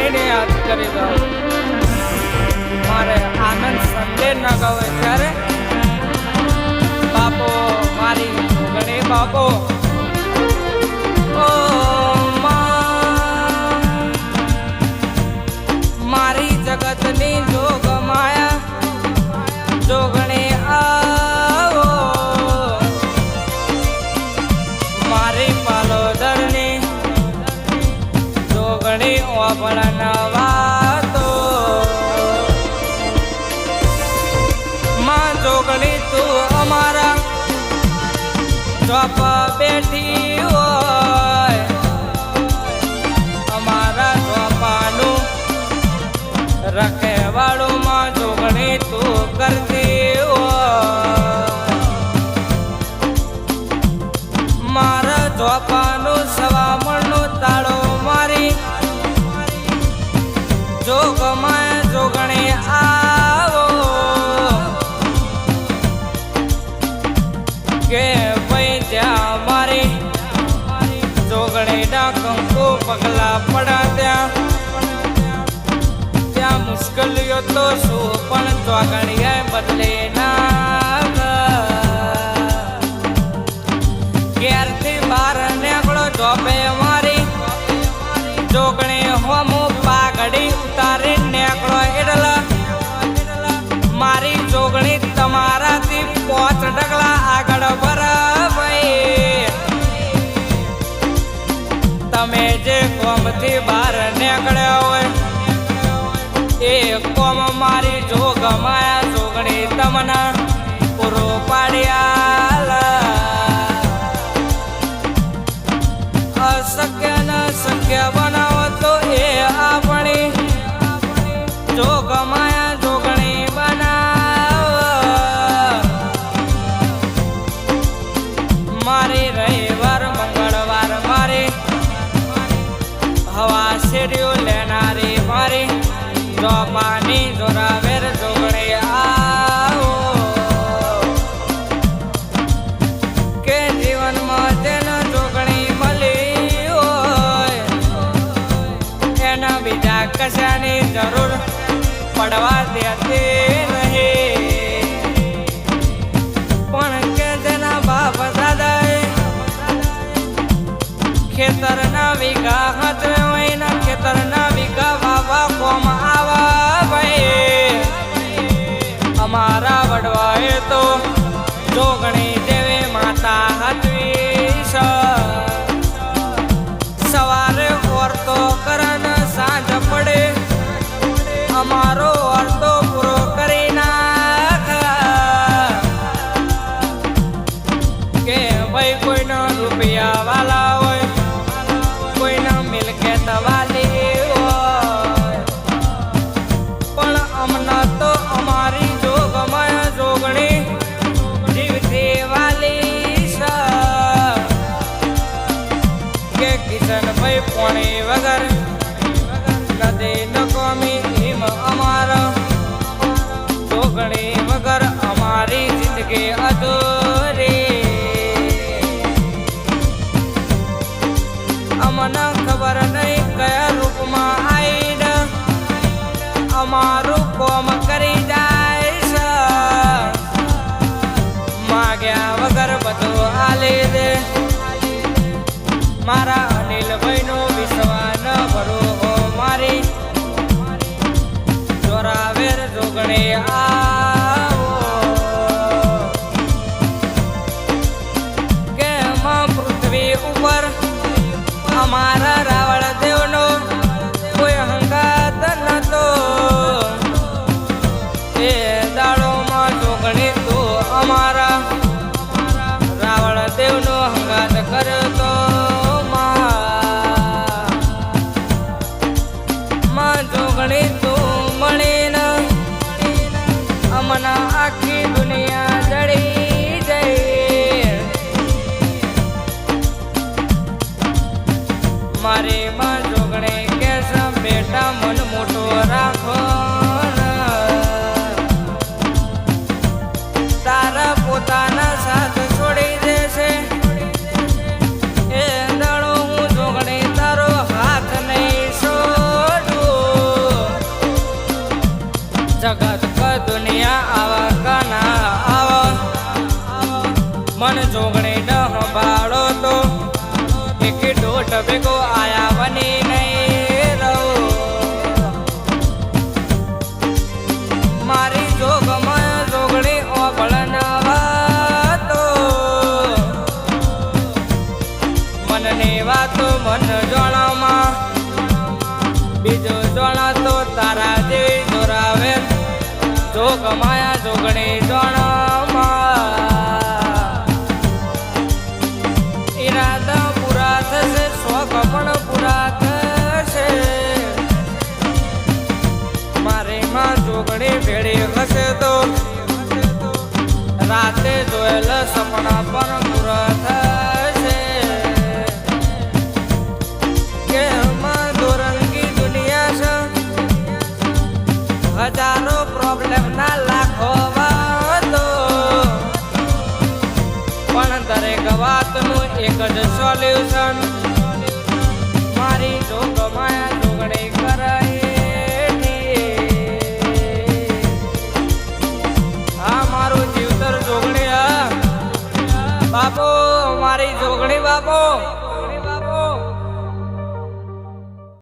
જોગણીને યાદ કરી દો. મારે આનંદ સંદેશ ન ગવે ત્યારે બાપો મારી જોગણી બાપો મારી જગતની જોગ માયા જોગણી આવો મારી પાલોદરની જોગણી ઓબળના વાતો માં જોગણી તું અમારા ચોપ બેઠી હોય અમારા ચોપાનું રખેવાળું માં જોગણી તું કરતી હોય મારા ચોપાનું સવામણનું તાળો મારી જોગમાં જોગણી આવો કે ભાઈ જ્યાં મારી જોગણીના કંકુ પગલા પડ્યા ત્યાં મુશ્કેલીઓ તો શું પણ જોગણીએ બદલે ના ઘેરથી બહાર નીકળો જોબે મારી જોગણી હોમો પાઘડી ઉતારી નીકળો એટલે મારી જોગણી તમારાથી 5 ડગલા આગળ ભરાવાય તમે જે કોમથી બહાર નીકળ્યા હોય એ કોમ મારી જોગ માયા જોગણી તમને પૂરો પાડ્યા અશક્ય ન શક્ય બનાવો તો એ આપણી જોગ માયા જોગણી બનાવ મારી રવિવાર મંગળવાર મારી હવા શેરીઓ લેનારી મારી જોપાની જોરાવેર જોગણી આવો કે જીવનમાં જેને જોગણી મળી હોય એના બીજા કશાની જરૂર પડવા દેતી નહીં પણ કે જેના બાપ દાદાએ ખેતરના વીઘા હાથે હોય ખેતરના વીઘા વાવા કોમ આવા ભાઈ અમારા વડવાએ તો જોગણી જેવી માતા હતી સવારે ઓરતો કરન સાંજ પડે અમારો અર્થો પૂરો કરી નાખ કે ભાઈ કોઈનો રૂપિયા વાલા હોય કોઈના મિલકત વાલી હોય પણ અમને તો અમારી જોગમાં જોગણી જીવતી વાલી કે કિશનભાઈ પોણી વગર નદી નકોમી હિમ અમારા જોગણી વગર અમારી જિંદગી અધૂરી અમને ખબર નહીં કયા રૂપમાં આવીને અમારું કોમ કરી જાય માગ્યા વગર બધું આલી દે મારા અનિલભાઈનો વિશ્વાસ ન ભરો મારી જોરાવેર જોગણી આવો કે પૃથ્વી ઉપર અમારા રાવળ દેવનો કોઈ હંગાત નતો એ દાડોમાં જોગણી તું અમારા રાવળ દેવનો હંગાત કરતો માં જોગણી તું મળીને અમના આખી દુનિયા જડી જઈ મારી માં જોગણી કેસ બેટા મન મોટો રાખો તારા પોતાના સાથ છોડી દેશે એ દાડો હું જોગણી તારો હાથ નહીં છોડું ભેગો આયા બની નહીં રહું. મારી જોગમાં જોગણી ઓભળન વાતો, મનની વાતો મન જોણામાં, બીજું જોણા તો તારા જેવી જોરાવે. જોગમાયા જોગણી જોણામાં ઈરાદા પૂરા થશે, શોખ પણ પૂરા થશે. મારી માં જોગણી ભેળી હશે તો રાતે જોયેલ સપના પણ પૂરા થશે. કે એમાં દોરંગી દુનિયા છે, હજારો પ્રોબ્લેમ ના લાખો વાતો, પણ દરેક વાતનું એક જ સોલ્યુશન. મારી જોગમાયા જોગણી કરાય. હા મારું જીવતર જોગણી બાપો, મારી જોગણી બાપો.